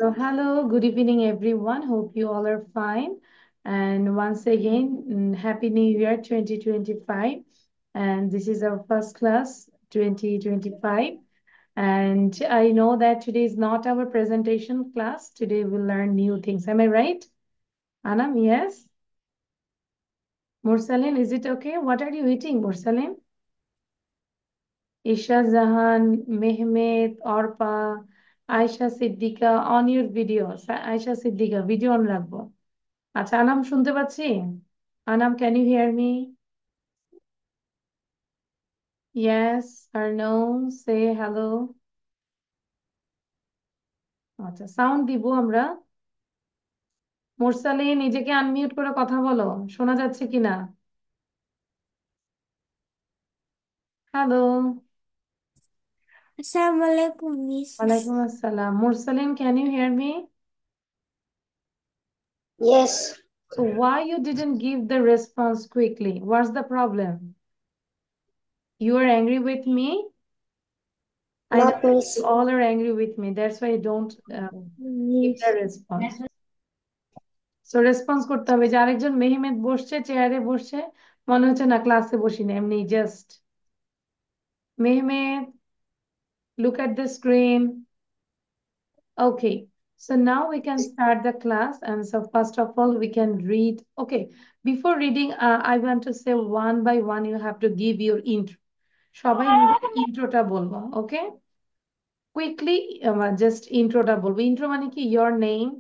So, hello, good evening, everyone. Hope you all are fine. And once again, Happy New Year 2025. And this is our first class 2025. And I know that today is not our presentation class. Today we'll learn new things. Am I right? Anam, yes? Mursaleen, is it okay? What are you eating, Mursaleen? Isha Jahan, Mehmet, Orpa, Aisha Siddika, on your video. Aisha Siddika, video on রাখবো। আচ্ছা, আনাম শুনতে পাচ্ছি? Anam, can you hear me? Yes or no? Say hello. আচ্ছা, sound দিব আমরা। মুরসালিন, নিজেকে unmute করে কথা বলো। শোনা যাচ্ছে কিনা? হ্যালো। Assalamu alaikum, Miss. ওয়ালাইকুম আসসালাম। মুরসালিন, can you hear me? Yes, So why you didn't give the response quickly? What's the problem? You are angry with me? I know not that Miss. you all are angry with me. That's why I don't give Miss. the response. So response করতে হবে যে আরেকজন Mehmed বসছে, চেয়ারে বসছে, মনে হচ্ছে না ক্লাসে বসি না, এমনি just. Mehmet, look at the screen. Okay, so now we can start the class. And so first of all we can read. Okay, before reading, I want to say one by one you have to give your intro. সবাই নিজের ইন্ট্রোটা বলবো, ওকে? Quickly just ইন্ট্রোটা বলবো। Intro মানে কি? your name,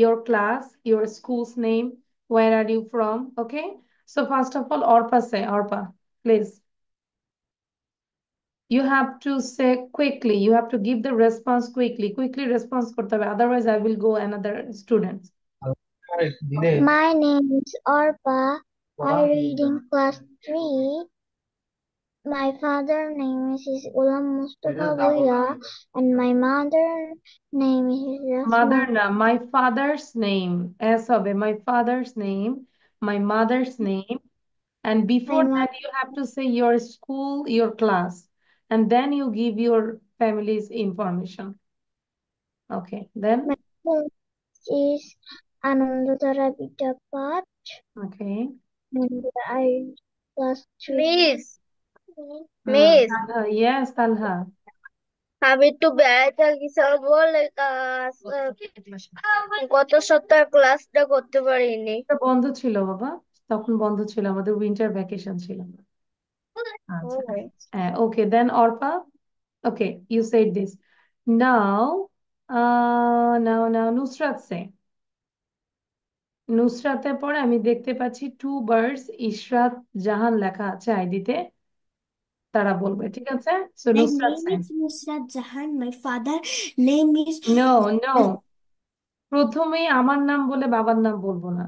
your class, your school's name, where are you from, okay? So first of all, Orpa, say, Orpa, please. You have to say quickly, you have to give the response quickly response করতে হবে, otherwise I will go another students. My name is Arpa. I read in class 3. My father name is Ulam Mustafa Buya and my mother name is Mother Rasma. na, my father's name, as হবে my father's name, my mother's name. And before My that, you have to say your school, your class, and then you give your family's information. Okay, then, school is Anandadhara Vidyapat okay. and I read class 3. Miss miss Talha, yes, Talha. আমি একটু বেড়াইতে গেছি আমার বলে গত সপ্তাহে ক্লাসটা করতে পারিনি। এটা বন্ধ ছিল বাবা, তখন বন্ধ ছিল, আমাদের উইন্টার ভ্যাকেশন ছিল। আচ্ছা, okay, then Orpa, okay, you said this. Now, now, Nusrat say. নুসরাতের পরে আমি দেখতে পাচ্ছি টু বার্ডস, ইশরাত জাহান লেখা আছে আইডিতে, তারা বলবে, ঠিক আছে? So My Nusrat name Sen. is Nusrat Jahan. My father name is no, no, প্রথমেই আমার নাম বলে বাবার নাম বলবো না।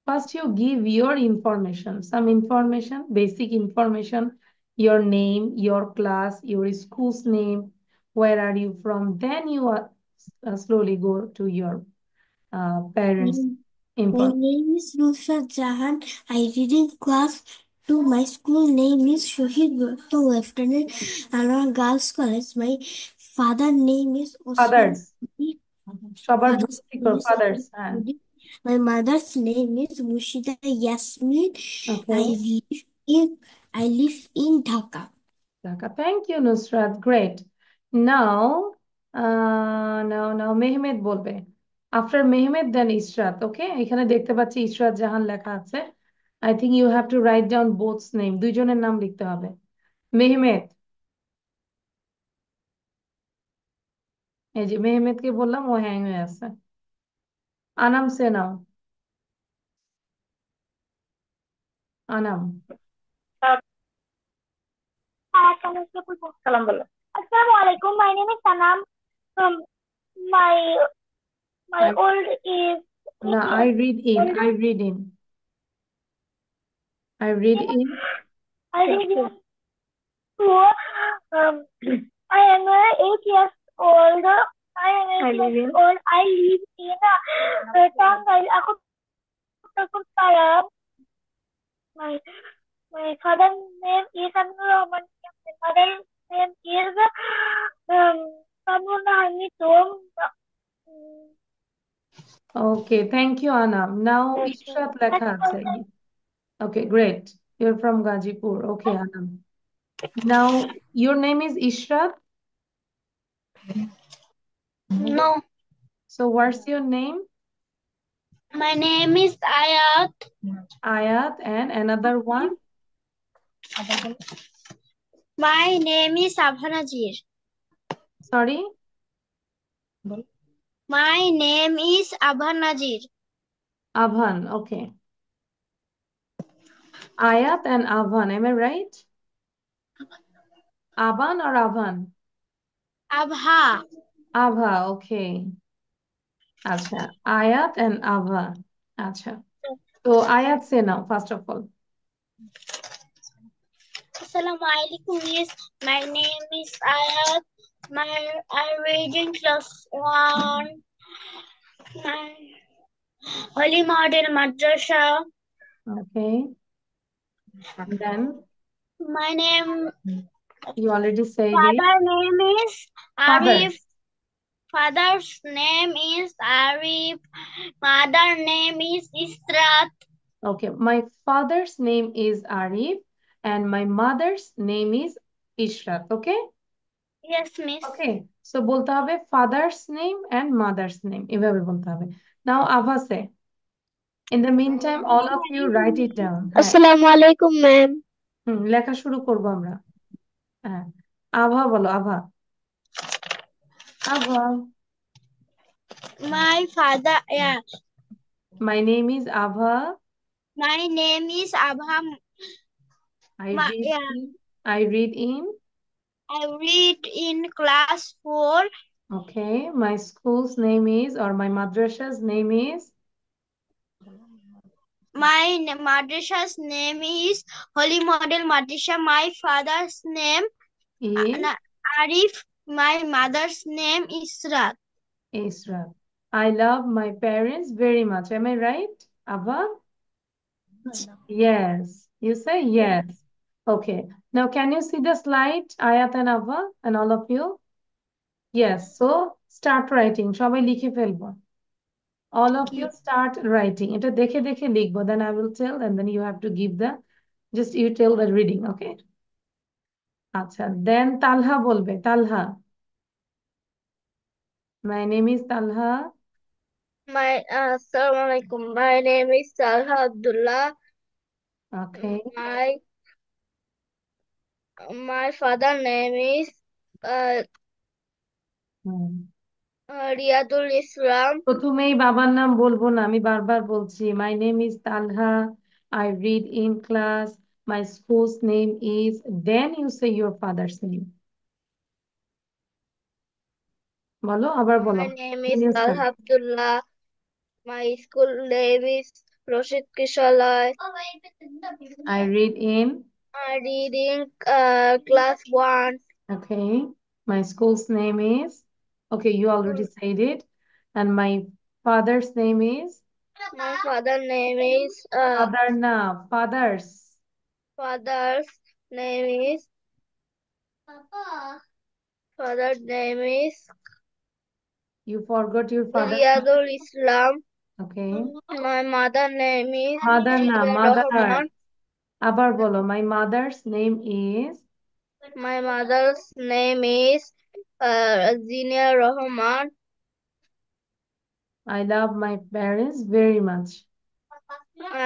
First you give your information, some information, basic information, your name, your class, your school's name, where are you from, then you slowly go to your parents my information. name is Nusrat Jahan. I read in class 2. My school name is Shohid Bhattu Lieutenant Anwar Girls College. My father name is Osman Fathers, Modi. সবার Father's ভর্তি name কর, is father's, Osman হ্যাঁ। Modi. My mother's name is Mushida Yasmin. Okay, in I live in Dhaka. Dhaka. Thank you, Nusrat. Great. Now, now Mehmet বলবে। After Mehmet, then Ishrat. Okay? এখানে দেখতে পাচ্ছি ইশরাত জাহান লেখা আছে। I think you have to write down both's name. দুইজনের নাম লিখতে হবে। মেহমেদ, এই যে মেহমেদকে বললাম, ও হ্যাং হয়ে আছে। আনাম সে নাও, Anam. Salam bolo. Assalamu alaikum. My name is Sanam. Um, my I, old is no, I read in. I read in. I read in. I read in school. Um, I am 8 years old. I am 8 years old. I live in Tangal. Aku takut kalam. My father name is Anur Rahman. My mother name is Samuna Hamitum. Okay, thank you, Anam. Now, Ishrat লেখা আছে. Okay, great. You're from Gajipur. Okay, Anam. Now, your name is Ishrat. No, So, what's your name? my name is Ayat. Ayat, and another one? My name is Abhanajir. Sorry? My name is Abhanajir. Abhan, okay. Ayat and Abhan, am I right? Aban or Abhan? Abha. Abha, okay. Acha. Ayat and Abha. Acha. So, Ayat say now, first of all. Assalamu alaikum. Yes, my name is Ayat. I'm reading class 1. My Holy Model Madrasa. Okay. And then, My name, you already said it. father name is Arif. Fathers. Father's name is Arif. Mother name is Israt. Okay, my father's name is Arif and my mother's name is Ishrat. Okay? Yes, miss. Okay. So বলতে হবে father's name and mother's name. এভাবে বলতে হবে. Now Ava say. In the meantime, all of you write it down. হ্যাঁ। Assalamu alaikum, ma'am. লেখা শুরু করবো আমরা। হ্যাঁ। আভা বলো, আভা। আভা। My father, yeah. My name is Ava. My name is Abham. I read in class 4. Okay, my school's name is, or my madrasa's name is? My madrasa's name is Holy Model Madrasa. My father's name Is Arif. My mother's name is Israt. Isra. I love my parents very much. Am I right, Ava? Yes. You say yes. Okay. Now, can you see the slide, Ayat and Ava, and all of you? Yes. So, start writing. সবাই লিখে ফেলবো. All of you start writing. এটা দেখে দেখে লিখবো. Then I will tell, and then you have to give the, just you tell the reading, okay? আচ্ছা. Then Talha বলবে. Talha. My name is Talha. Assalamu alaikum. My name is Talha Abdullah. Okay. My father name is Riyadul Islam. প্রথমেই বাবার নাম বলবো না, আমি বারবার বলছি। My name is Talha. I read in class. My school's name is. Then you say your father's name. বলো, আবার বলো। My name is Talha Abdullah. My school name is Roshid Kishalai. I read in class 1. Okay. My school's name is. Okay, you already said it. And my father's name is. My father name is Father na. Father's name is Father's name is You forgot your father's name. Riyadul Islam. Okay. My mother name is Mother na. Zinia Mother. Rahman. আবার বলো. My mother's name is. My mother's name is Zinia Rahman. I love my parents very much.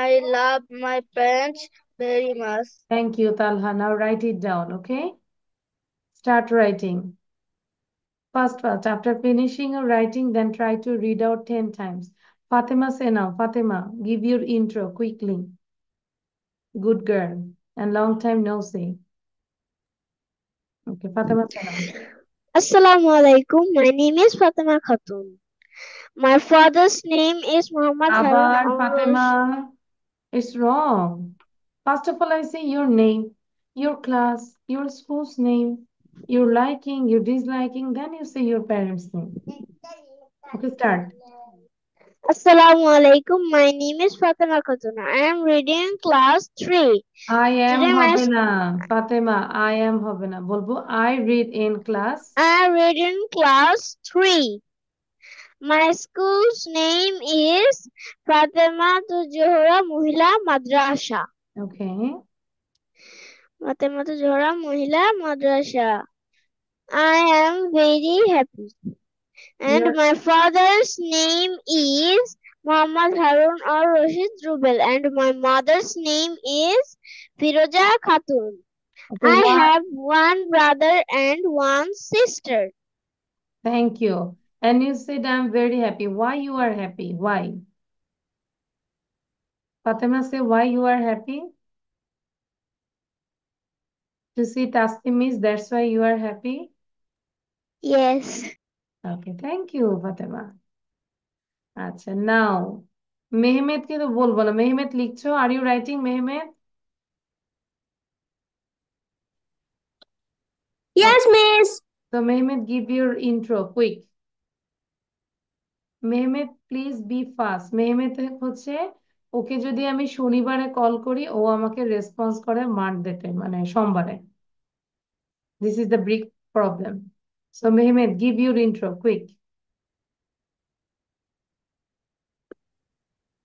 I love my parents very much. Thank you, Talha. Now write it down, okay? Start writing. First, after finishing your writing, then try to read out 10 times. Fatima, say now. Fatima, give your intro quickly. Good girl. And long time no see. Okay, Fatima, say now. Assalamu alaikum. My name is Fatima Khatun. My father's name is Muhammad Harun Abar, Awais. Fatima, it's wrong. First of all, I say your name, your class, your school's name, your liking, your disliking, then you say your parents' name. Okay, start. Assalamu alaikum. My name is Fatima Khatun. I am reading class 3. I am Today my হবে না, Fatima, I am হবে না। বলবো I read in class. I read in class 3. My school's name is Fatima Zohra Mohila Madrasa. Okay. Fatima Zohra Mohila Madrasa. I am very happy. And Your my father's name is Muhammad Harun or Rashid Rubel, and my mother's name is Firoja Khatun. okay, I why? have one brother and one sister. Thank you. And you said I'm very happy. Why you are happy? Why? Fatima, say why you are happy? To see Taslimis, that's why you are happy? Yes. Okay, thank you, Fatima. আচ্ছা, now মেহমেদকে তো বলবো না। Mehmet লিখছো? Are you writing, Mehmet? Yes, miss. So Mehmet, give your intro quick. Mehmet please be fast. Mehmet হচ্ছে, okay যদি আমি শনিবারে call করি ও আমাকে রেসপন্স করে মানডেতে, মানে সোমবারে। This is the big problem. So Mehmet, give your intro quick.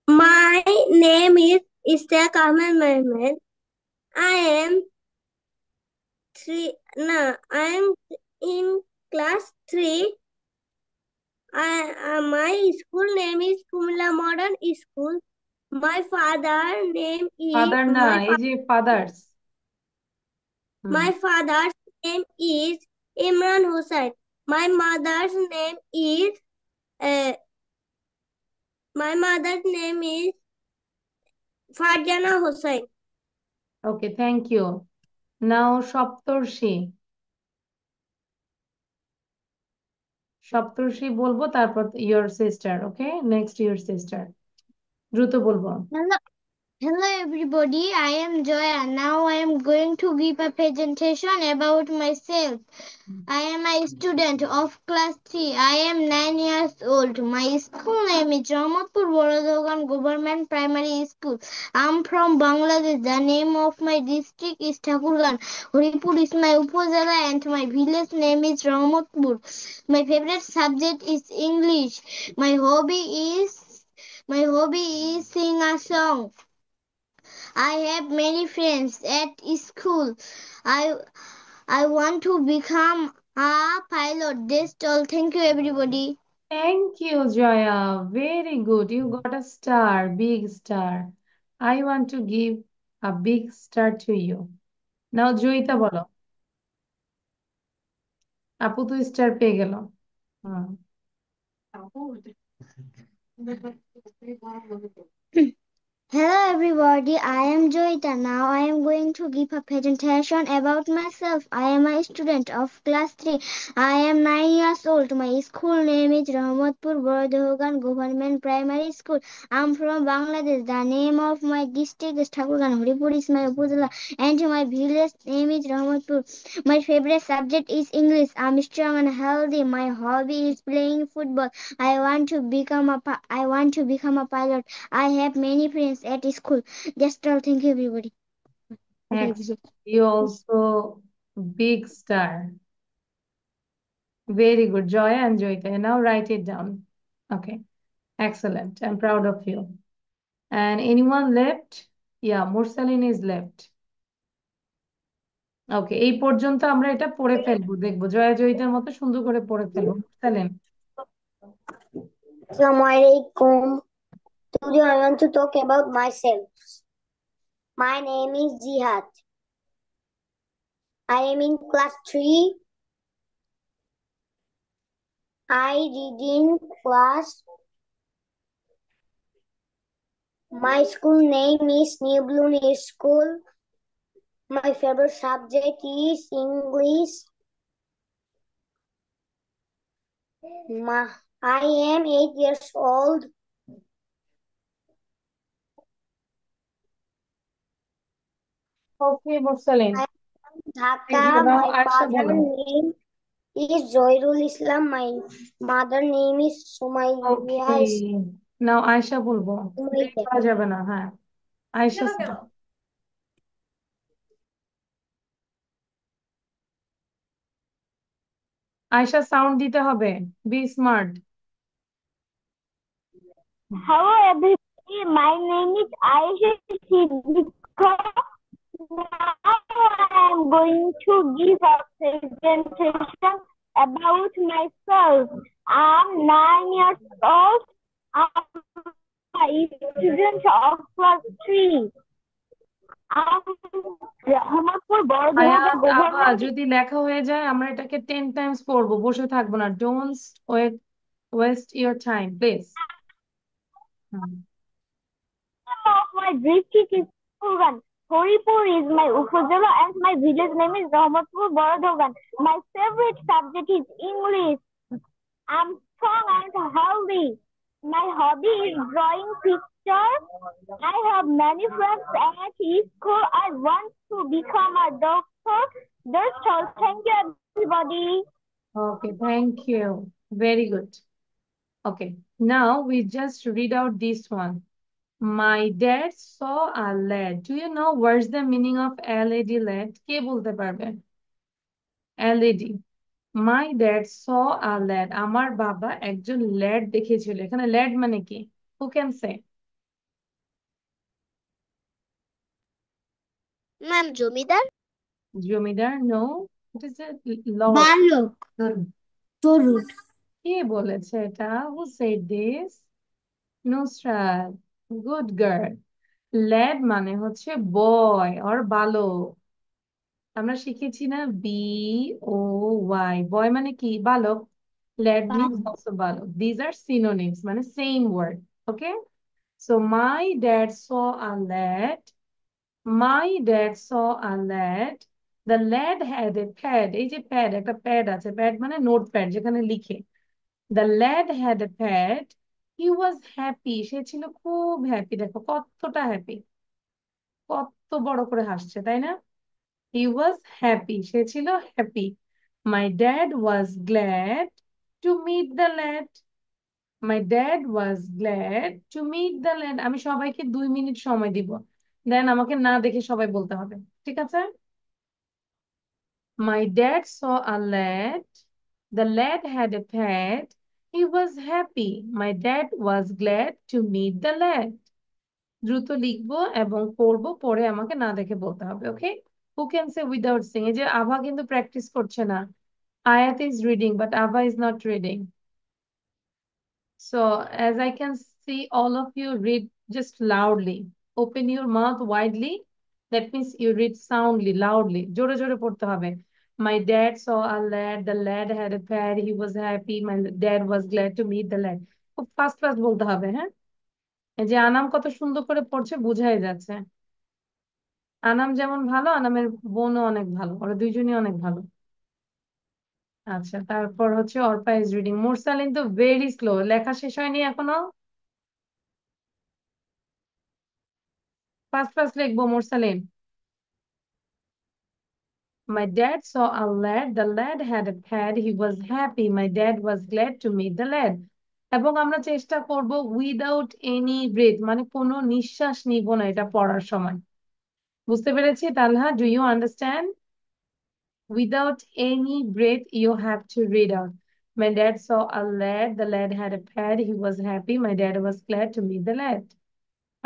My name is Istaq Ahmed Mehmed. I am I am in class 3. My school name is Kumla Modern School. My father name is father না, এই যে father's. my father's name is Imran Hussain. My mother's name is uh, my mother's name is Farjana Hussain. Okay, thank you. Now Saptarshi. Saptarshi বলবো, তারপর your sister. Okay, next your sister. দ্রুত বলবো। Hello, hello everybody. I am Joya. Now I am going to give a presentation about myself. I am a student of class 3. I am 9 years old. My school name is Rahmatpur Boradogan Government Primary School. I am from Bangladesh. The name of my district is Thakurgan. Horipur is my upazila and my village name is Rahmatpur. My favorite subject is English. My hobby is sing a song. I have many friends at school. I want to become a pilot. That's all. Thank you, everybody. Thank you, Jaya. Very good. You got a star, big star. I want to give a big star to you. Now, Joyita বলো। আপু তো star পেয়ে গেল। হুম। Hello everybody, I am Joyita. Now I am going to give a presentation about myself. I am a student of class 3. I am 9 years old. My school name is Rahmatpur Borodehogan Government Primary School. I am from Bangladesh. The name of my district is Thakurgan. Horipur is my upazila and my village name is Rahmatpur. My favorite subject is English. I am strong and healthy. My hobby is playing football. I want to become a pilot. I have many friends at school. Just all. Thank you, everybody. Next, you also big star. Very good, Joya and Joyita. Now write it down. Okay, excellent. I'm proud of you. And anyone left? Yeah, Mursaline is left. ওকে, এই পর্যন্ত আমরা এটা পড়ে ফেলবো, দেখবো জয়া জয়িতার মতো সুন্দর করে পড়ে ফেলবো। মুরসালিন। Assalamualaikum. Today I want to talk about myself. My name is Jihad. I am in class 3. I read in class. My school name is New Bloom School. My favorite subject is English. I am 8 years old. ওকে মুরসালিন। I am Dhaka. Now My Ayesha father বলো। name is Zoirul Islam. My mother name is Sumayya. ওকে, নাও আয়শা বলবো। দেরি Sumayya. করা যাবে না। হ্যাঁ, Ayesha sir. Ayesha sound দিতে হবে। Be smart. Hello everybody, my name is Aisha Siddiqa. Now I am going to give a presentation about myself. I'm 9 years old. I'm a student of class 3. I'm Rahmatpur বড়ধরনের আয়াত আবা government. যদি লেখা হয়ে যায় আমরা এটাকে 10 টাইমস পড়বো, বসে থাকবো না। Don't waste your time please. Of my district is Purgan. Horipur is my Upazila and my village name is Rahmatpur Boradhogan. My favorite subject is English. I'm strong and healthy. My hobby is drawing pictures. I have many friends at school. I want to become a doctor. That's all. Thank you, everybody. Okay, thank you. Very good. Okay, now we just read out this one. My dad saw a lad. Do you know what's the meaning of LED lad? কে বলতে পারবে? LED. My dad saw a lad. আমার বাবা একজন lad দেখেছিল। এখানে lad মানে কি? Who can say? Ma'am zamindar. Zamindar? No. It is a lord. বালক, তরুণ। কে বলেছে এটা? Who said this? Nusrat. Good girl. Lad মানে হচ্ছে বয় or বালক। আমরা শিখেছি না BOY, বয় মানে কি? বালক। Lad means বালক। also বালক। These are synonyms, মানে same word. Okay, so my dad saw a lad. My dad saw a lad. The lad had a pad. এই যে প্যাড, একটা প্যাড আছে। প্যাড মানে নোট প্যাড, যেখানে লিখে। The lad had a pad. He was happy. সে ছিল খুব happy. দেখো কতটা হ্যাপি, কত বড় করে হাসছে, তাই না? He was happy. সে ছিল happy. My dad was glad to meet the lad. My dad was glad to meet the lad. আমি সবাইকে 2 মিনিট সময় দিব, দেন আমাকে না দেখে সবাই বলতে হবে, ঠিক আছে? My dad saw a lad. The lad had a pet. He was happy. My dad was glad to meet the lad. দ্রুত লিখবো এবং পড়বো, পরে আমাকে না দেখে বলতে হবে, ওকে? Who can say without seeing? এই যে আভা কিন্তু প্র্যাকটিস করছে না। Ayat is reading, but Ava is not reading. So as I can see, all of you read just loudly. Open your mouth widely. That means you read soundly, loudly. জোরে জোরে পড়তে হবে। My dad saw a lad. The lad had a pet. He was happy. My dad was glad to meet the lad. খুব fast fast বলতে হবে, হ্যাঁ? এই যে আনাম কত সুন্দর করে পড়ছে, বোঝাই যাচ্ছে। আনাম যেমন ভালো, আনামের বোনও অনেক ভালো, ওরা দুইজনই অনেক ভালো। আচ্ছা, তারপর হচ্ছে অর্পা ইজ রিডিং। মুরসালিন তো ভেরি স্লো, লেখা শেষ হয়নি এখনো। ফাস্ট ফাস্ট লিখবো মুরসালিন। My dad saw a lad. The lad had a pet. He was happy. My dad was glad to meet the lad. এবং আমরা চেষ্টা করব উইদাউট এনি ব্রেথ, মানে কোনো নিঃশ্বাস নিব না এটা পড়ার সময়। বুঝতে পেরেছি Talha? Do you understand? Without any breath, you have to read out. My dad saw a lad. The lad had a pet. He was happy. My dad was glad to meet the lad.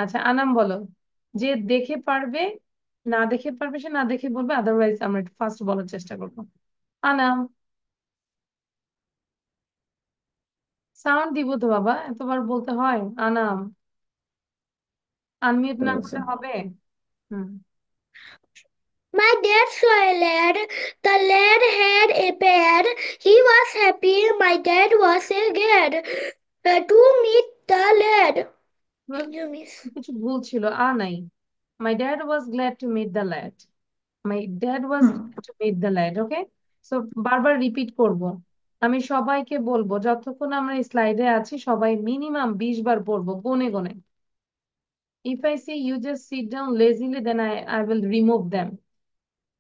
আচ্ছা, আনাম বলো। যে দেখে পারবে, না দেখে পারবে সে না দেখে বলবে, আদারওয়াইজ আমরা ফার্স্ট বলার চেষ্টা করবো। আনাম, সাউন্ড দিব তো বাবা, এতবার বলতে হয়? আনাম, আনমিউট না করলে হবে? হুম। My dad saw a lad. The lad had a pet. He was happy. My dad was glad to meet the lad. You miss. কিছু ভুল ছিল, নাই। My dad was glad to meet the lad. My dad was glad to meet the lad. Okay, so বারবার repeat করব। আমি সবাইকে বলবো যতক্ষণ আমরা এই স্লাইডে আছি সবাই মিনিমাম 20 বার পড়বো, গনে গনে। If I say you just sit down lazily, then I will remove them.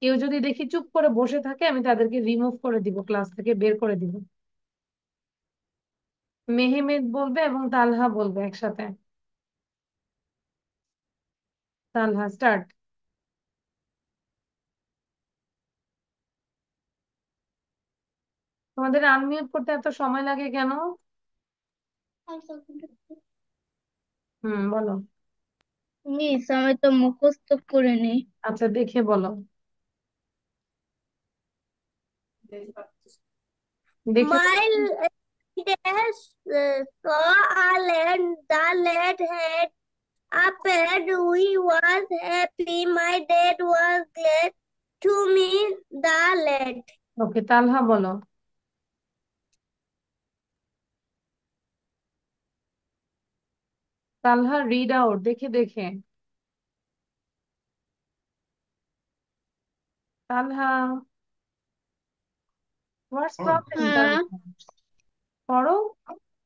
কেউ যদি দেখি চুপ করে বসে থাকে, আমি তাদেরকে রিমুভ করে দিব, ক্লাস থেকে বের করে দিব। মেহমেদ বলবে এবং তালহা বলবে একসাথে। তালহা, স্টার্ট। তোমাদের আনমিউট করতে এত সময় লাগে কেন? বলো। মিস আমি তো মুখস্থ করিনি। আচ্ছা দেখে বলো, দেখে My dad saw a lad. The lad had a pet. He was happy. My dad was glad to meet the lad. ওকে, তালহা বলো। তালহা রিড আউট, দেখে দেখে। তালহা, হোয়াটস প্রবলেম তালহা? পড়ো।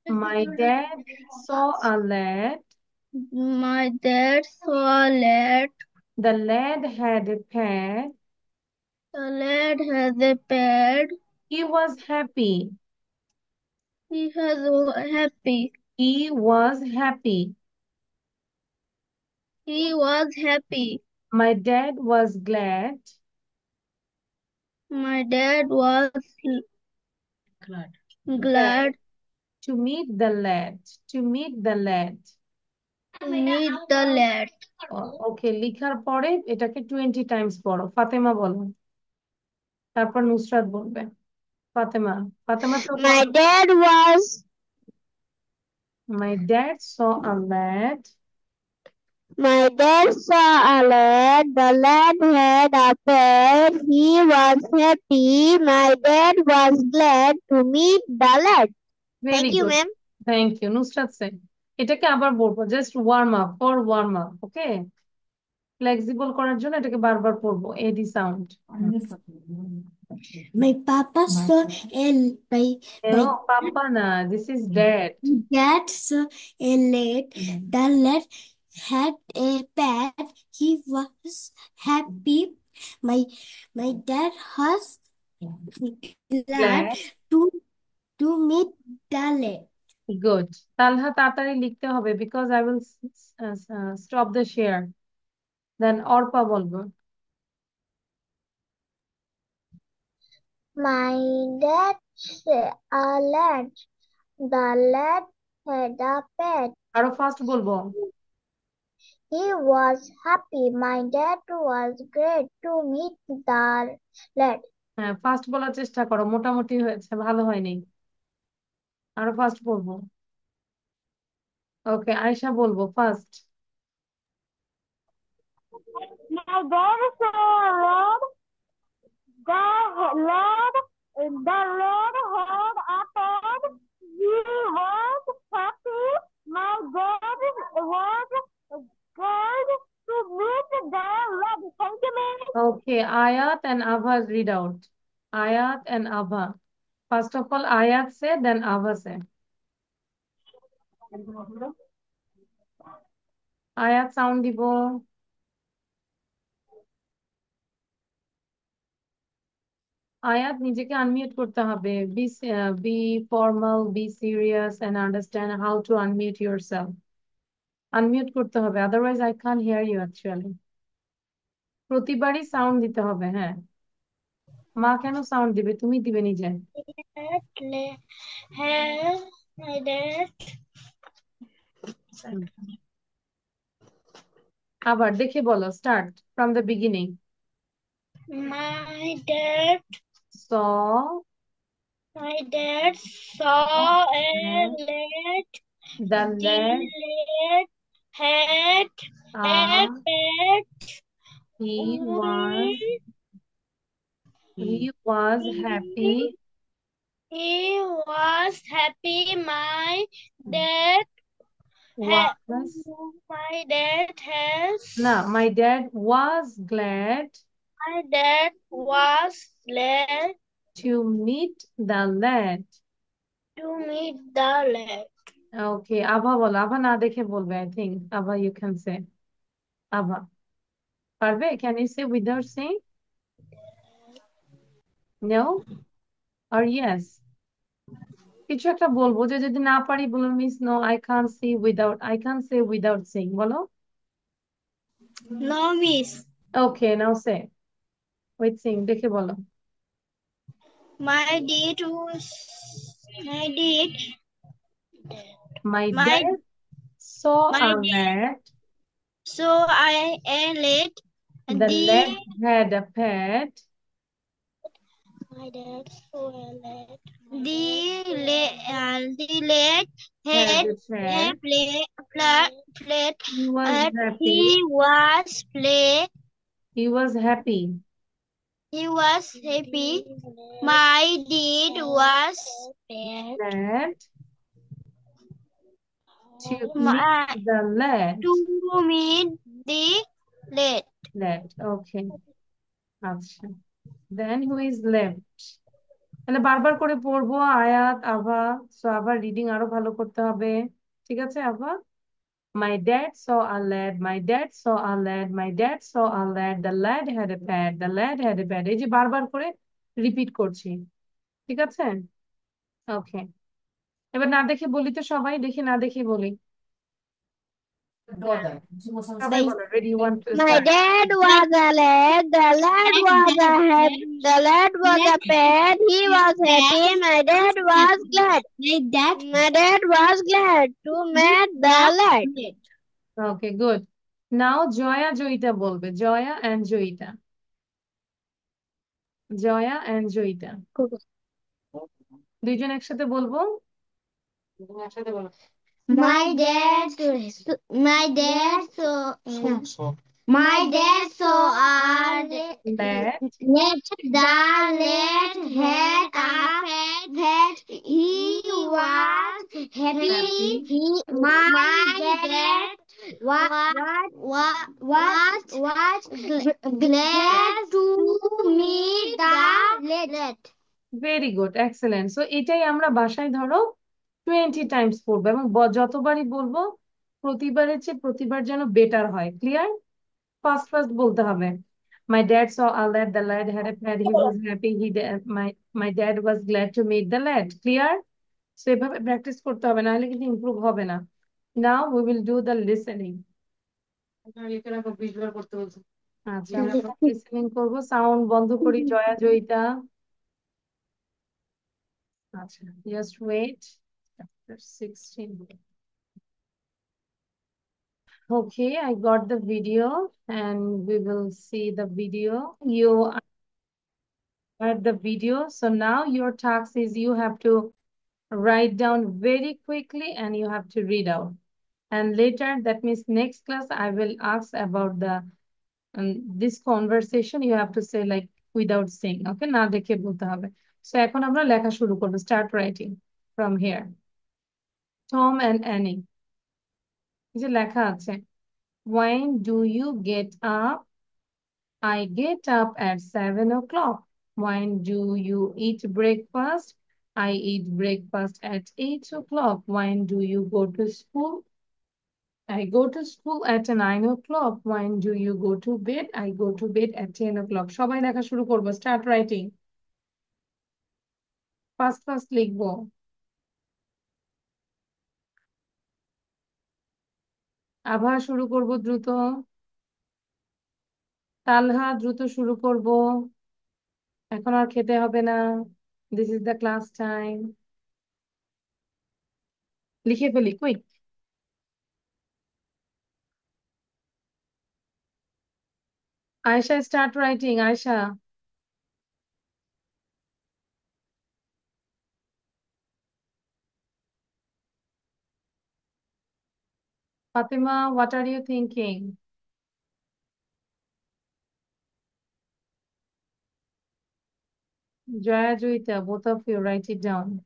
My dad saw a lad, My dad saw a lad. The lad had a pad, The lad has a pet. He was happy, He was happy. He was happy, He was happy. My dad was glad, My dad was glad to meet the lad, to meet the lad। to meet the lad. ওকে, লিখার পরে এটাকে 20 Times পড়ো। ফাতেমা বলো, তারপর নুসরাত বলবে। ফাতেমা, ফাতেমা তো My dad was My dad saw a lad, My dad saw a lad. The lad had a pet. He was happy. My dad was glad to meet the lad. very Thank you, good, ma'am. thank you। Nusrat Sen, এটাকে আবার বলবো, just warm up, for warm up, okay. Flexible করার জন্য এটাকে বারবার পড়বো, এডি sound. My papa saw a my no papa না, this is dad. dad saw a lad. The lad had a pet. He was happy. My my dad was glad Glad, to to meet the lad. Good. Talha তাড়াতাড়ি লিখতে হবে, because I will stop the share. Then Arpa বলবো। My dad saw a lad. The lad had a pet. আরো fast বলবো। He was happy. My dad was glad to meet the lad. হ্যাঁ, fast bowler চেষ্টা করো, মোটামুটি হয়েছে, ভালো হয়নি, আরো ফাস্ট বলবো। ওকে, আয়শা বলবো first. My dad saw a lad. The lad had a pet. He was happy. My dad was glad to meet the lad. Thank you, ma'am. ওকে, আয়াত and Abha read out. Ayat and Abha. First of all, Ayat say, then Abha say. Ayat sound দিব। আয়াত নিজেকে unmute করতে হবে। Be formal, be serious and understand how to unmute yourself. Unmute করতে হবে, otherwise I can hear you actually. প্রতিবারই sound দিতে হবে, হ্যাঁ। মা কেন সাউন্ড দিবে, তুমি দিবে নিজে। My dad আবার দেখে বলো, start from the beginning. My dad saw My dad saw a lad. the The lad lad had a pet. he was happy. He was happy. Dad was my dad has my dad was glad My dad was glad to meet the lad. to meet the lad. Okay, Abha বলো। আভা না দেখে বলবে, I think Abha you can say. Abha পারবে? Can you say without saying? No or yes? কিছু একটা বলবো, যে যদি না পারি বলো miss no I can't say without saying, বলো। No, miss. Okay, now say with saying, দেখে বলো। My dad was my dad My My dad saw My a dad lad. saw a lad. The lad had a pet. My dad saw a lad. The lad Had had a a pet. pet. He was happy. He was play. He was happy. He was happy. My dad was Glad to meet my, the lad. to meet the lad. Lad. Okay. আচ্ছা। Then who is left? তাহলে বারবার করে পড়বো আয়াত আভা। So আবার reading আরো ভালো করতে হবে। ঠিক আছে আভা? My dad saw a lad. My dad saw a lad. My dad saw a lad. The lad had a pet. The lad had a pet. এই যে বারবার করে রিপিট করছি। ঠিক আছে? ওকে। এবার না দেখে বলি তো সবাই, দেখি না দেখে বলি। সবাই বলো, ready, 1, 2, My start. dad was a lad. The lad was a the lad was a pet. He was happy. My dad was glad. My dad was glad to meet the lad. Okay, good. Now Jaya Joyita বলবে। Jaya and Joyita. Jaya and Joyita. দুইজন একসাথে বলবো। একসাথে বলো। My dad saw my dad saw Lad let the lad had a pet. He was happy. My dad was glad to meet the lad. Very good, excellent. So এটাই আমরা বাসায় ধরো 20 টাইমস পড়বো এবং যতবারই বলবো প্রতিবারের চেয়ে প্রতিবার যেন বেটার হয়। ক্লিয়ার? ফার্স্ট ফার্স্ট বলতে হবে। My dad saw a lad. The lad had a pet. He was happy. My dad was glad to meet the lad. Clear? So এভাবে প্র্যাকটিস করতে হবে, নাহলে কিন্তু ইমপ্রুভ হবে না। Now we will do the listening. আচ্ছা, আমরা listening করবো। সাউন্ড বন্ধ করি। জয়া জয়িতা। আচ্ছা, just wait. Chapter 16. Okay, I got the video and we will see the video. You are the video. So now your task is you have to write down very quickly and you have to read out. And later, that means next class, I will ask about the this conversation. You have to say like without saying. Okay, না দেখে বলতে হবে। So এখন আমরা লেখা শুরু করবো। Start writing from here. Tom and Annie. এই যে লেখা আছে। When do you get up? I get up at 7 o'clock. When do you eat breakfast? I eat breakfast at 8 o'clock. When do you go to school? I go to school at 9 o'clock. When do you go to bed? I go to bed at 10 o'clock. সবাই লেখা শুরু করবো। Start writing. First first লিখবো। আভা শুরু করব দ্রুত। তালহা দ্রুত শুরু করব। এখন আর খেতে হবে না। This is the class time. লিখে ফেলি, quick. Ayesha start writing. Ayesha. Fatema, what are you thinking? Jaya Joyita, both of you write it down.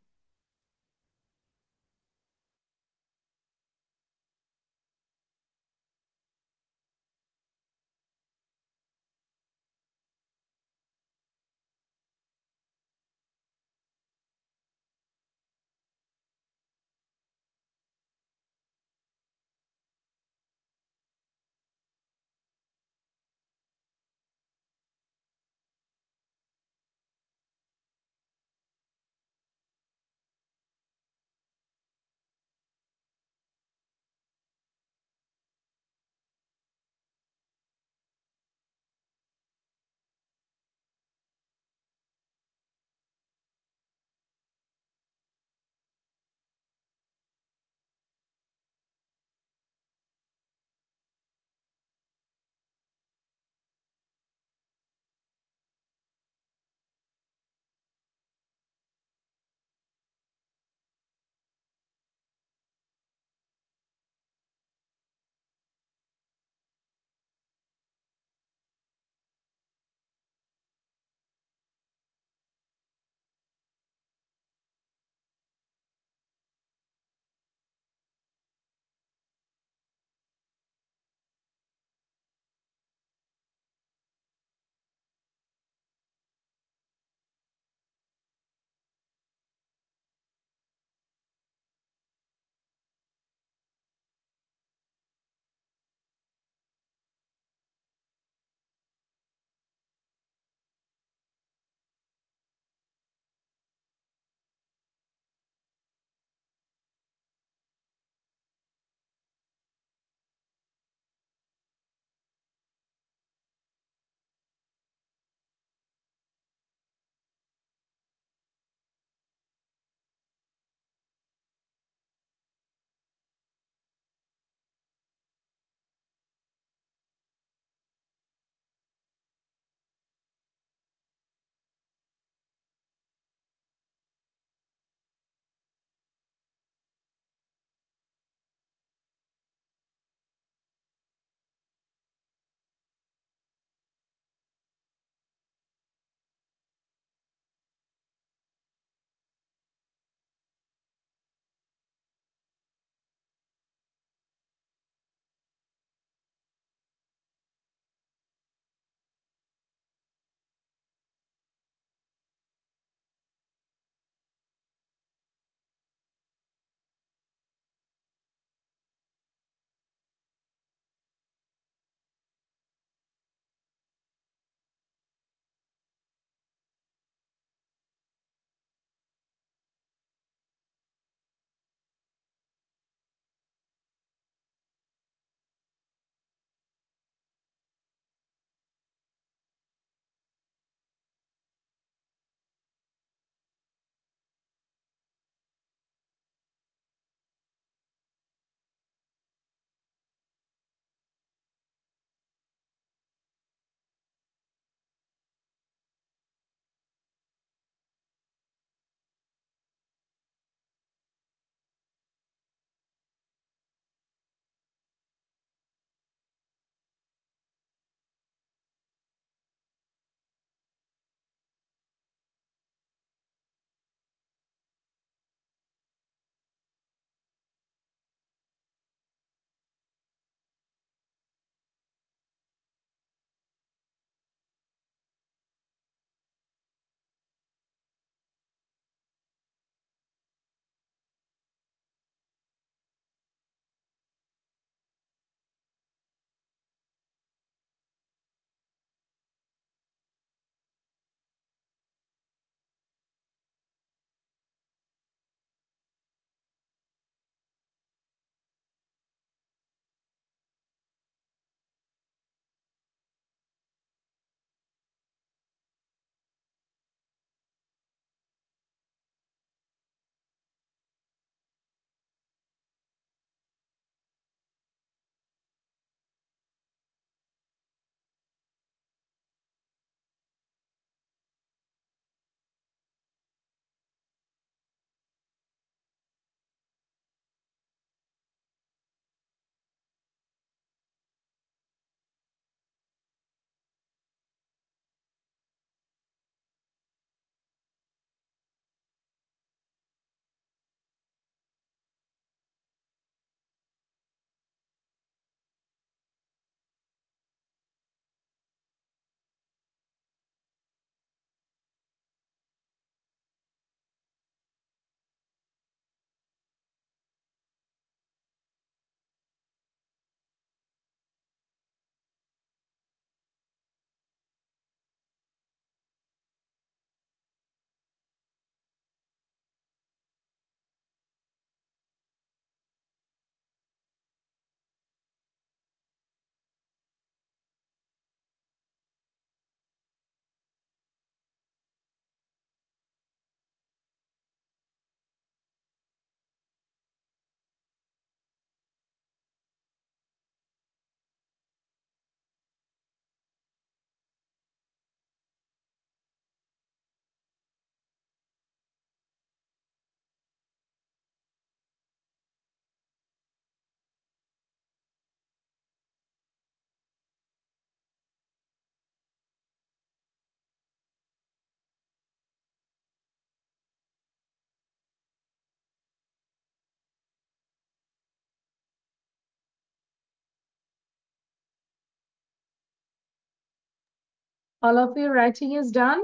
All of your writing is done?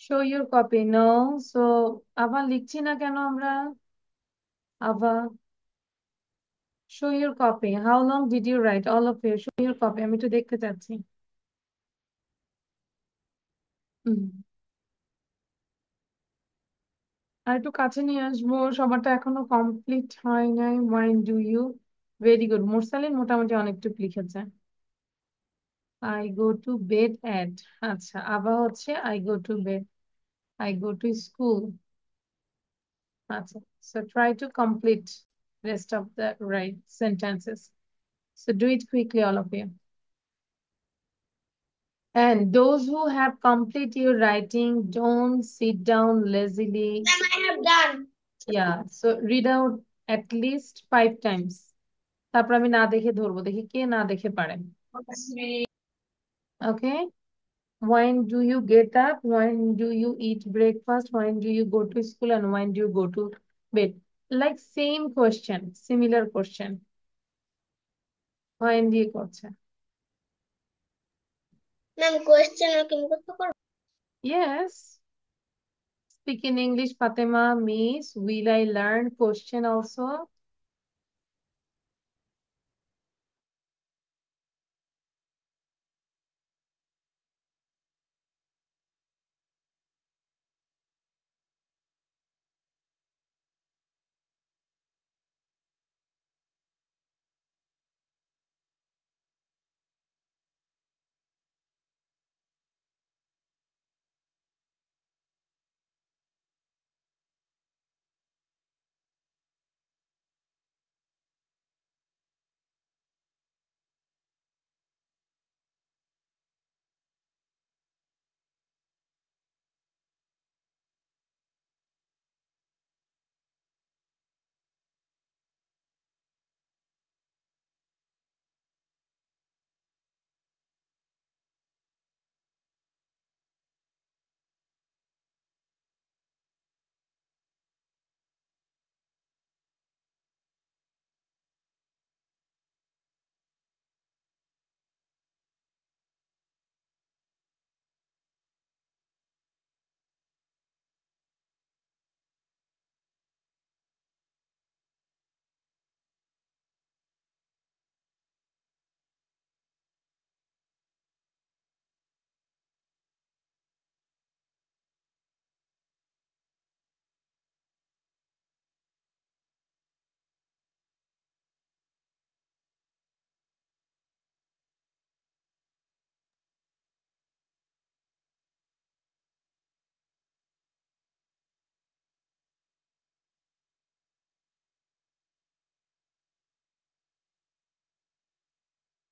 Show your copy. No. So, আবার লিখছি না কেন আমরা? আবার show your copy. How long did you write? All of you, show your copy. আমি একটু দেখতে চাচ্ছি। আর একটু কাছে নিয়ে আসবো, সবারটা এখনো কমপ্লিট হয় নাই। When do you? Very good. মুরসালিন মোটামুটি অনেকটুকু লিখেছে। I go to bed at, আচ্ছা আবার হচ্ছে I go to bed, I go to school। আচ্ছা, so try to complete rest of the right sentences. So do it quickly, all of you. And those who have complete your writing, don't sit down lazily. I have done. Yeah, so read out at least 5 times. তারপর আমি না দেখে ধরবো, দেখি কে না দেখে পারেন। Okay. When do you get up? When do you eat breakfast? When do you go to school? And when do you go to bed? Like same question, similar question. When দিয়ে করছে। ম্যাম কোয়েশ্চেন কি মুখস্থ করব? Yes. Speak in English, Fatima. Miss, will I learn question also?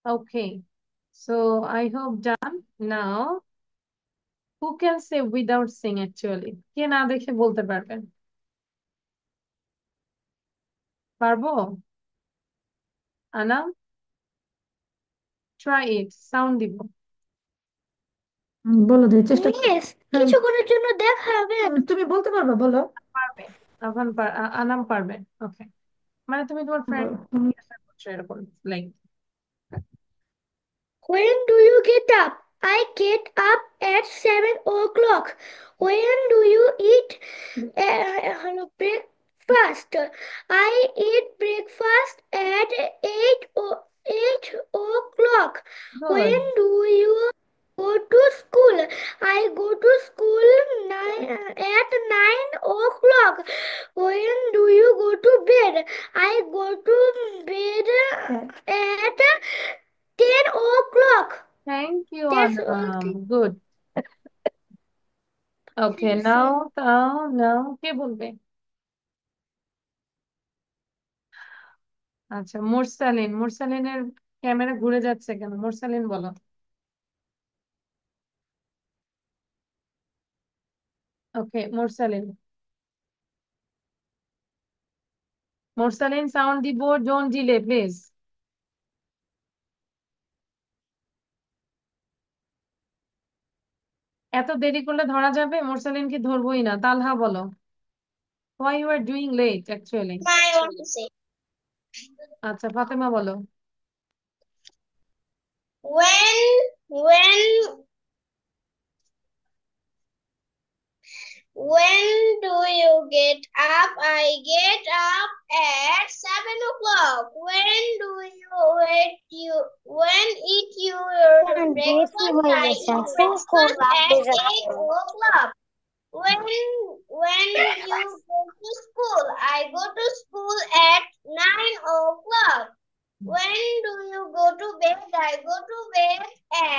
Okay. So I hope done. Now, who can say without seeing actually? কে না দেখে বলতে পারবেন? পারবো? আনা? Try it. Sound দিব। বলো দেখি চেষ্টা করো। মিস কিছুক্ষণের জন্য দেখাবেন? তুমি বলতে পারবে, বলো। পারবে। আনাম পারবে। ওকে। মানে তুমি তোমার ফ্রেন্ড করছো এরকম like. When do you get up? I get up at 7 o'clock. When do you eat breakfast? I eat breakfast at 8 o'clock. When Good. do you go to school? I go to school at 9 o'clock. When do you go to bed? I go to bed at 10 o'clock. Thank you, That's all. Anam. Good. Okay, now কে বলবে? আচ্ছা, মুরসালিনের camera ঘুরে যাচ্ছে কেন? মুরসালিন বলো। ওকে, মুরসালিন sound দিব, don't delay please. এত দেরি করলে ধরা যাবে? মুরসালিনকে ধরবোই না। তালহা বলো। Why you are doing late actually? I want to say. আচ্ছা, ফাতেমা বলো। When do you get up? I get up at 7 o'clock. When eat your breakfast? I eat breakfast at 8 o'clock. When you go to school? I go to school at 9 o'clock. When do you go to bed? I go to bed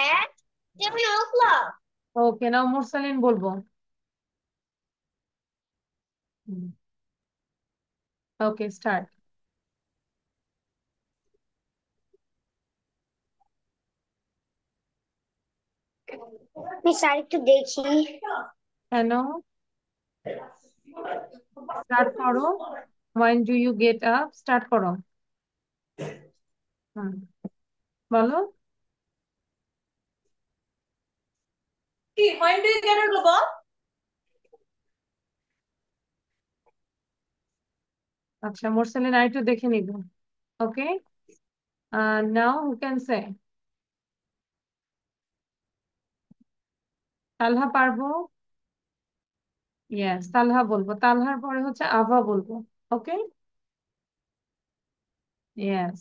at 10 o'clock. Okay, now Mursaleen বলবো। Okay, start. Miss আরেকটু দেখি। কেন? Start করো। When do you get up? Start করো। বলো। When do you get up, Bob? আচ্ছা, Mursaleen আরেকটু দেখে নিব। Okay? Now who can say? তালহা পারবো? Yes, তালহা বলবো। তালহার পরে হচ্ছে আভা বলবো। Okay? Yes.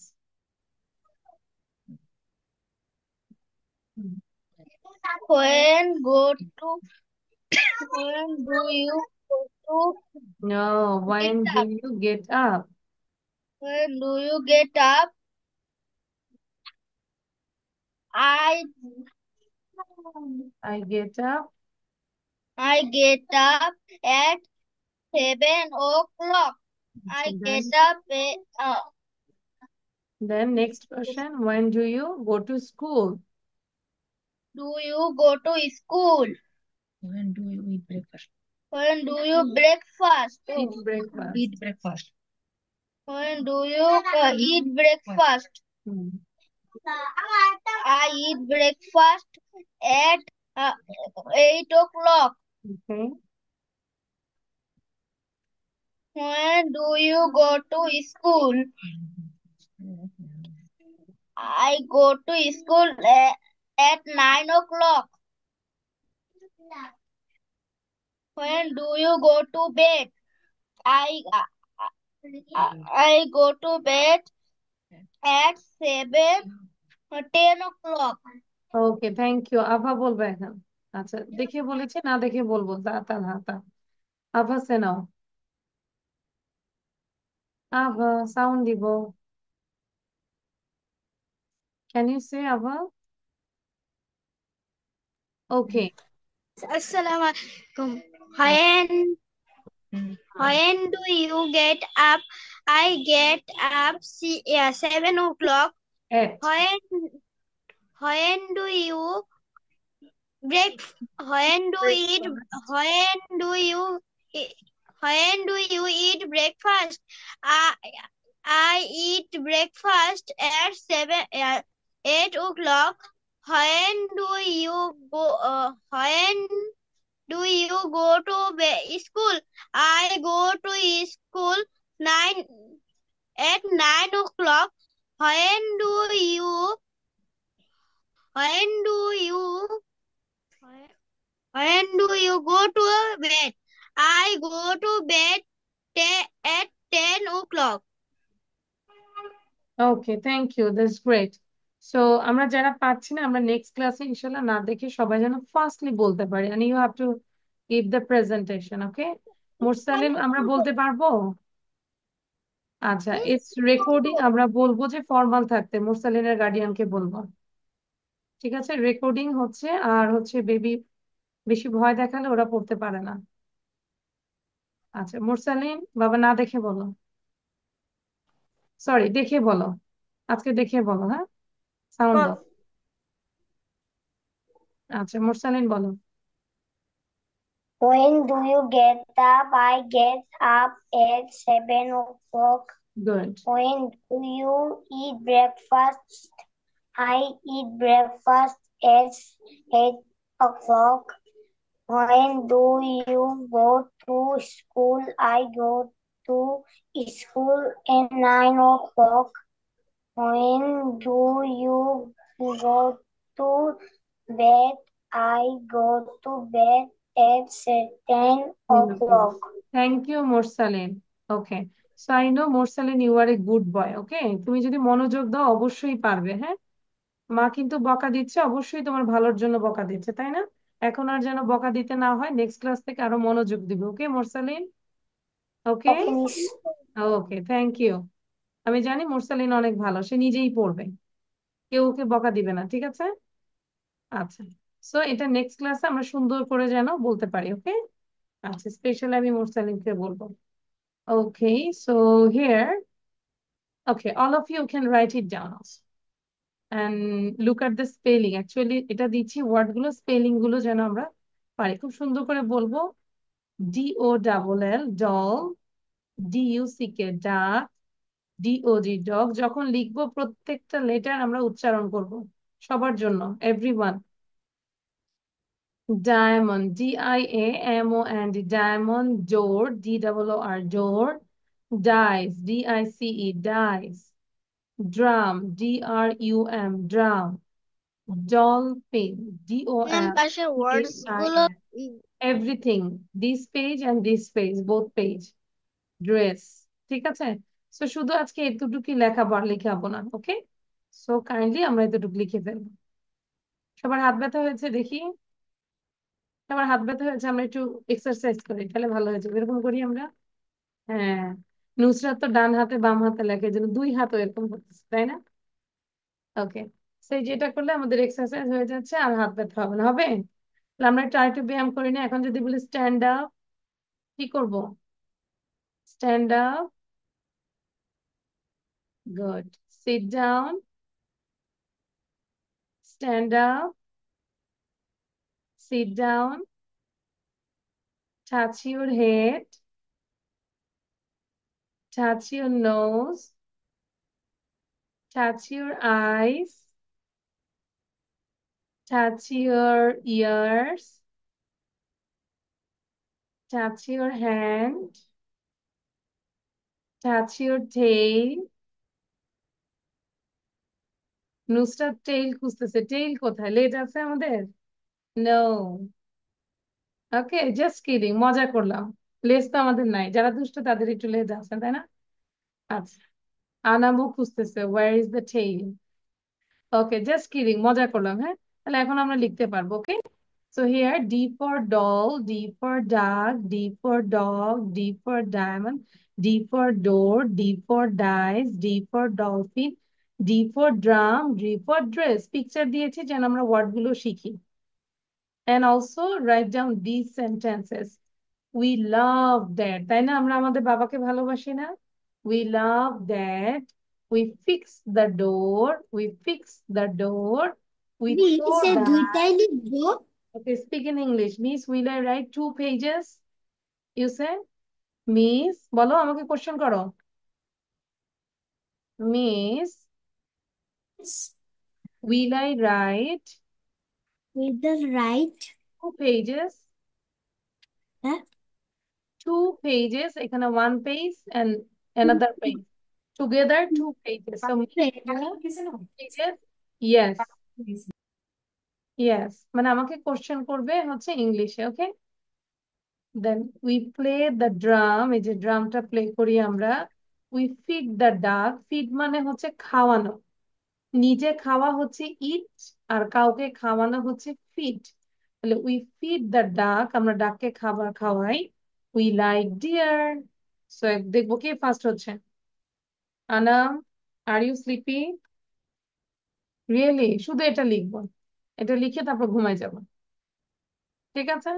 When do you go to No, when do you get up? When do you get up? I get up. I get up at 7 o'clock. I get up Then next question, when do you go to school? Do you go to school? When do you eat breakfast? When do you breakfast? Eat breakfast. Eat breakfast. When do you eat breakfast? Hmm. I eat breakfast at 8 o'clock. Okay. When do you go to school? I go to school at 9 o'clock. When do you go to bed? I go to bed at 10 o'clock. Okay, thank you. আভা বলবে এখন। আচ্ছা, দেখে বলেছি না দেখে বলবো। তালহা আভা সে নাও। আভা সাউন্ড দিব। Can you say Ava? Okay. Assalamu alaikum. When do you get up? I get up 7 o'clock. At. When do you break? When do you eat breakfast? I eat breakfast at 8 o'clock. When do you go? When do you go to school? I go to school at 9 o'clock. When do you go to bed? I go to bed at 10 o'clock. Okay, thank you. That's great. So আমরা যারা পাচ্ছি না আমরা next ক্লাসে ইনশাআল্লাহ না দেখে সবাই যেন ফাস্টলি বলতে পারি, and you have to give the presentation, okay? মুরসালিন আমরা বলতে পারবো? আচ্ছা, ইটস রেকর্ডিং। আমরা বলবো যে ফর্মাল থাকতে, মুরসালিনের গার্ডিয়ানকে বলবো। ঠিক আছে, রেকর্ডিং হচ্ছে। আর হচ্ছে বেবি বেশি ভয় দেখালে ওরা পড়তে পারে না। আচ্ছা মুরসালিন বাবা না দেখে বলো, সরি দেখে বলো, আজকে দেখে বলো। হ্যাঁ, সাউন্ড দাও। আচ্ছা মুরসালিন বলো। When do you get up? I get up at 7 o'clock. Good. When do you eat breakfast? I eat breakfast at 8 o'clock. When do you go to school? I go to school at 9 o'clock. When do you go to bed. I go to bed at 10 o'clock. Thank you, Morsaleen. Okay. So I know, Morsaleen, you are a good boy. Okay. তুমি যদি মনোযোগ দাও অবশ্যই পারবে, হ্যাঁ? মা কিন্তু বকা দিচ্ছে, অবশ্যই তোমার ভালোর জন্য বকা দিচ্ছে, তাই না? এখন আর যেন বকা দিতে না হয়, নেক্সট ক্লাস থেকে আরো মনোযোগ দিবে। Okay, Morsalin? Okay, Okay, miss. Okay, thank you. আমি জানি মোরসালিন অনেক ভালো, সে নিজেই পড়বে, কেউ ওকে বকা দিবে না, ঠিক আছে? আচ্ছা, সো এটা নেক্সট ক্লাসে আমরা সুন্দর করে যেন বলতে পারি। ওকে, আচ্ছা, স্পেশালি আমি মোরসালিনকে বলবো। Okay, so here, okay, all of you can write it down also and look at the spelling. Actually এটা দিচ্ছি ওয়ার্ড গুলো, স্পেলিং গুলো যেন আমরা পারি। খুব সুন্দর করে বলবো। DOLL doll, DUCK duck, DOG dog. যখন লিখবো প্রত্যেকটা লেটার আমরা উচ্চারণ করব সবার জন্য, everyone. Diamond, DIAMOND diamond. Door, DOOR door. Dice, DICE dice. Drum, DRUM drum. Dolphin, ma'am পাশে ওয়ার্ডস গুলো DOLPHIN, everything, this page and this page, both page, dress, ঠিক আছে? সো শুধু আজকে এতটুকুই লিখাবো না, ওকে? সো কাইন্ডলি আমরা এতটুকু লিখে ফেলবো। সবার হাত ব্যথা হয়েছে দেখি? সবার হাত ব্যথা হয়েছে, আমরা একটু এক্সারসাইজ করি, তাহলে ভালো হয়েছে। এরকম করি আমরা। হ্যাঁ, নুসরাত তো ডান হাতে বাম হাতে লেখে, যেন দুই হাতও এরকম করতেছে, তাই না? ওকে, সেই যেটা করলে আমাদের এক্সারসাইজ হয়ে যাচ্ছে আর হাত ব্যথা হবে না, হবে? তাহলে আমরা একটু আরেকটু ব্যায়াম করি না? এখন যদি বলি স্ট্যান্ড আপ, কি করব? Stand up, good. Sit down, stand up, sit down, touch your head, touch your nose, touch your eyes, touch your ears, touch your hand, touch your tail. Nusrat tail খুঁজতেছে, টেইল কোথায়? লেজ আছে আমাদের? No. ওকে, just kidding, মজা করলাম। লেজ তো আমাদের নাই, যারা দুষ্ট তাদের একটু লেজ আছে, তাই না? আচ্ছা, আনামও খুঁজতেছে, where is the tail. Okay, just kidding, মজা করলাম, হ্যাঁ? তাহলে এখন আমরা লিখতে পারবো। Okay, so here D for doll, D for duck, D for dog, D for diamond, D for door, D for dice, D for dolphin, D for drum, D for dress। Picture দিয়েছি যেন আমরা word গুলো শিখি। And also write down these sentences. We love that, তাই না? আমরা আমাদের বাবাকে ভালোবাসি না? We love that. We fix the door. We fix the door. We throw say that. দুইটাই লিখবো। Okay, speak in English. Miss, will I write 2 pages? You say? Miss, বলো, আমাকে কোশ্চেন করো। Miss, will I write with the right 2 pages? হ্যাঁ 2 pages, এখানে 1 page and another page. Together 2 pages. So pages? Yes. Yes. মানে আমাকে question করবে হচ্ছে ইংলিশে, okay? Then we play the drum, এই যে ড্রামটা প্লে করি আমরা। We feed the duck, feed মানে হচ্ছে খাওয়ানো। নিজে খাওয়া হচ্ছে ইট, আর কাউকে খাওয়ানো হচ্ছে ফিড। তাহলে উই ফিড দ্য ডাক, আমরা ডাককে খাবার খাওয়াই। We like deer. সো দেখবো কে ফার্স্ট হচ্ছে। Anam, are you sleepy? Really? শুধু এটা লিখবো, এটা লিখে তারপর ঘুমাই যাব, ঠিক আছে?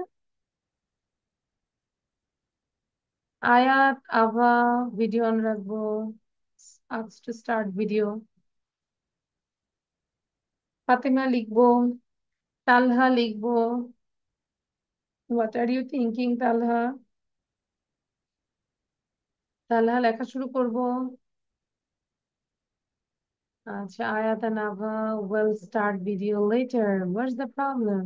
আয়াত, আভা, ভিডিও অন রাখবো। Ask to start video. Fatema লিখবো, তালহা লিখবো। হোয়াট আর ইউ থিঙ্কিং তালহা? তালহা লেখা শুরু করবো। আচ্ছা, আয়াত and Ava will start video later. What's the problem?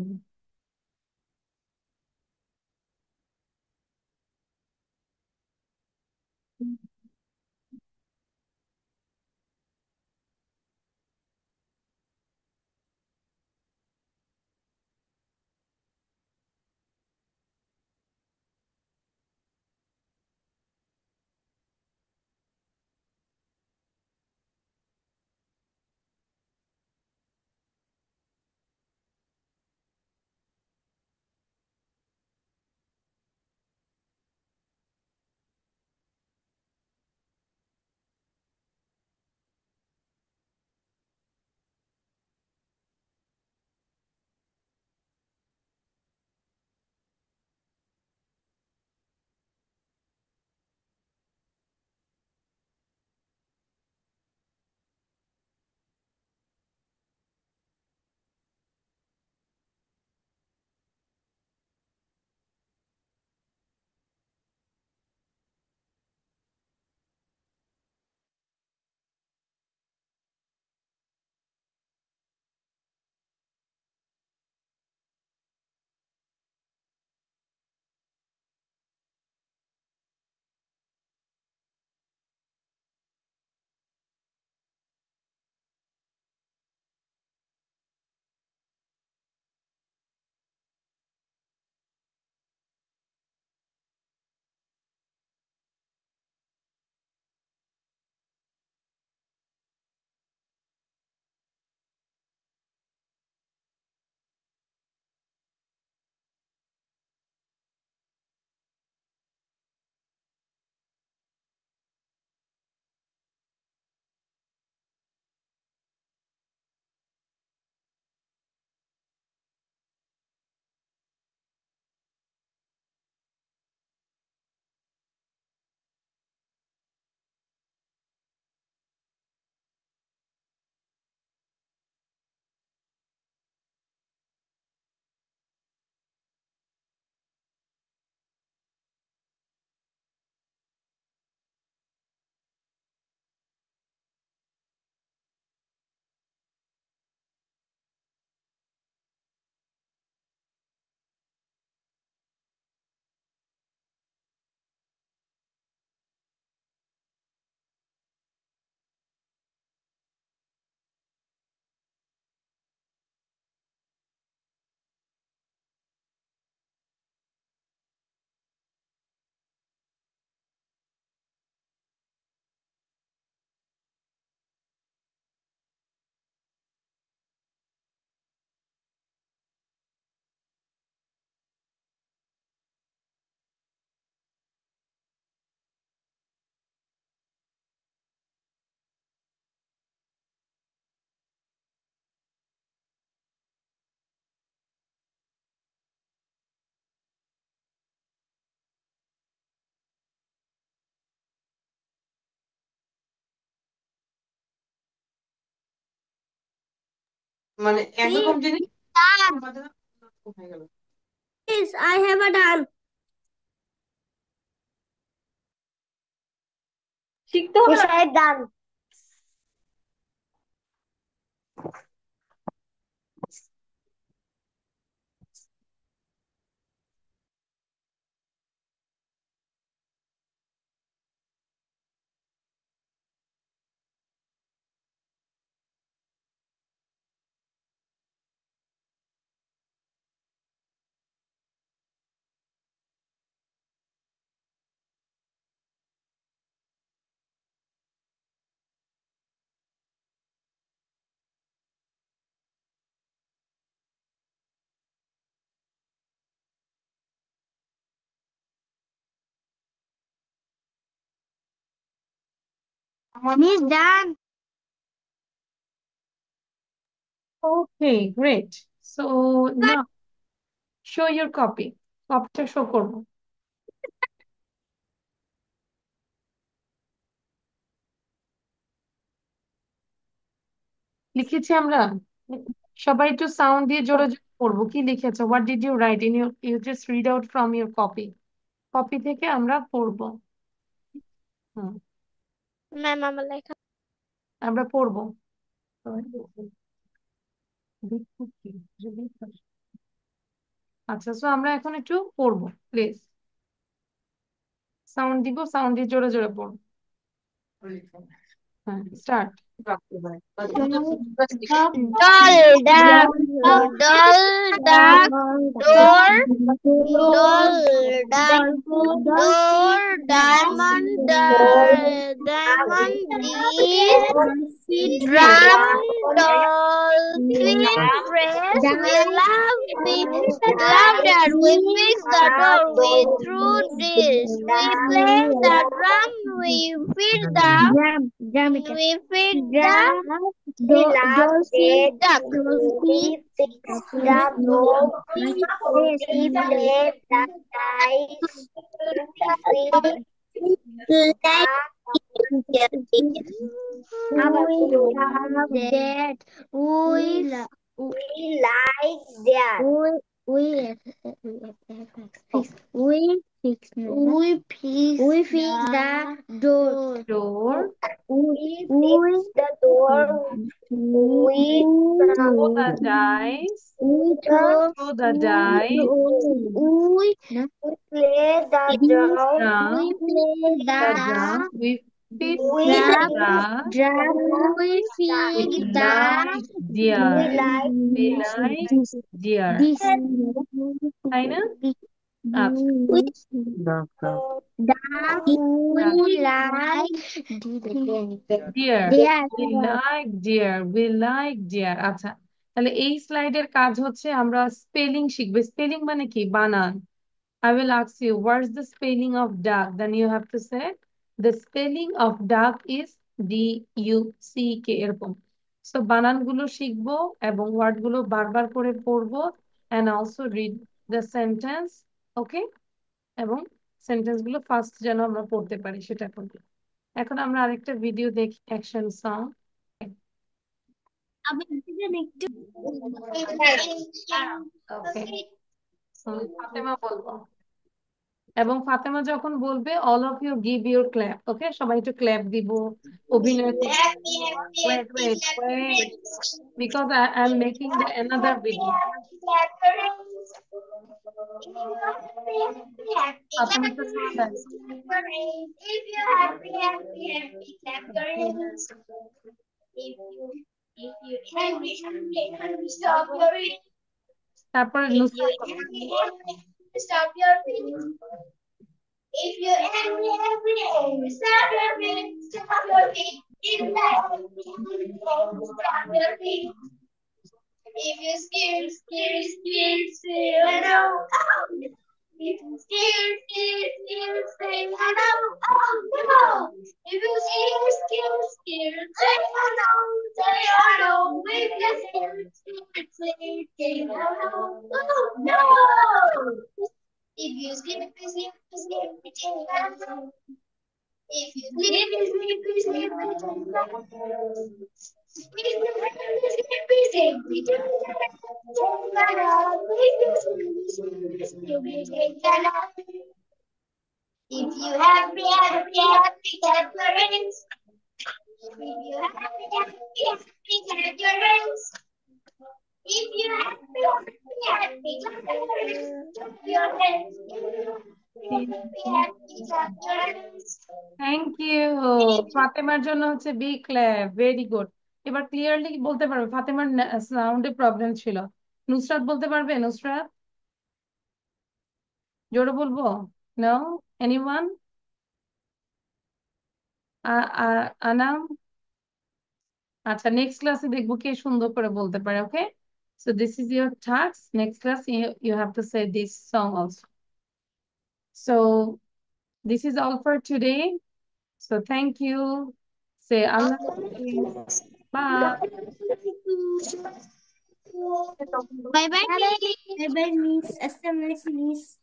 মানে একরকম জিনিস হয়ে গেল। Yes, I have a done. শিখতে হবে Yes, না? I done. Miss done. Okay, great. So now show your copy. কপিটা শো করবো। লিখেছি আমরা, সবাই একটু সাউন্ড দিয়ে জোরে জোরে পড়বো। কি লিখেছো? What did you write in your, you just read out from your copy. Copy থেকে আমরা পড়বো। হুম, ম্যাম আমার লেখা আমরা পড়বো। আচ্ছা, সো আমরা এখন একটু পড়বো, প্লিজ। সাউন্ড দিব, সাউন্ড দিয়ে জোরে জোরে পড়বো। হ্যাঁ, start. doll duck doll duck door door diamond diamond drum dolphin race we love that we fix the door we threw this we play the drum we feed the duck We fix the door. We play the dice. We like that. We fix the door. Door. We fix the door. We Throw the dice. throw Throw the dice. we play the drum. Drum. The drum. We feed We the drum. we like deer. We like deer. তাই না? আচ্ছা, deer. We like deer. We like deer. আচ্ছা, তাহলে এই স্লাইডের কাজ হচ্ছে আমরা স্পেলিং শিখবো। স্পেলিং মানে কি? বানান। I will ask you, what's the spelling of duck? Then you have to say, the spelling of duck is D-U-C-K এরকম। So বানানগুলো শিখবো এবং ওয়ার্ড গুলো বারবার করে পড়বো and also read the sentence, okay? এবং সেন্টেন্স গুলো ফার্স্ট যেন আমরা পড়তে পারি সেটা করবো। এখন আমরা আরেকটা ভিডিও দেখি, অ্যাকশন সং। ওকে, ফাতেমা বলবো এবং ফাতেমা যখন বলবে all of you give your clap. Okay, সবাই একটু ক্ল্যাপ দিব, অভিনয় করব। Wait wait wait, because I am making the another video. Fatema তো শোনা যায়। তারপরে নুসরাত করবে। If you're angry, stop your feet, stop your feet. If you're stop your feet. If you're scared, say no. If you're scared, say no. Oh no. If you're scared, say no. Say no. If you're scared, say no. Oh no. If you sleep, say no. If you sleep, say no. If you happy, happy, happy, clap your hands. If you happy, happy, happy, clap your hands. If you happy, happy, happy, clap your hands. Clap your hands. If you happy, happy, clap your hands. Thank you ফাতেমার জন্য হচ্ছে be clap, very good. এবার clearly বলতে পারবে, ফাতেমার সাউন্ডে problem ছিল। নুসরাত বলতে পারবে? নুসরাত জোরে বলবো? No, anyone? আনাম? আচ্ছা, নেক্সট ক্লাসে দেখবো কে সুন্দর করে বলতে পারে। Okay, so this is your task. Next class you have to say this song also. So this is all for today. So thank you. Say Allah হাফেজ। Bye. Bye bye. Bye bye, Miss. Assalamualaikum, Miss.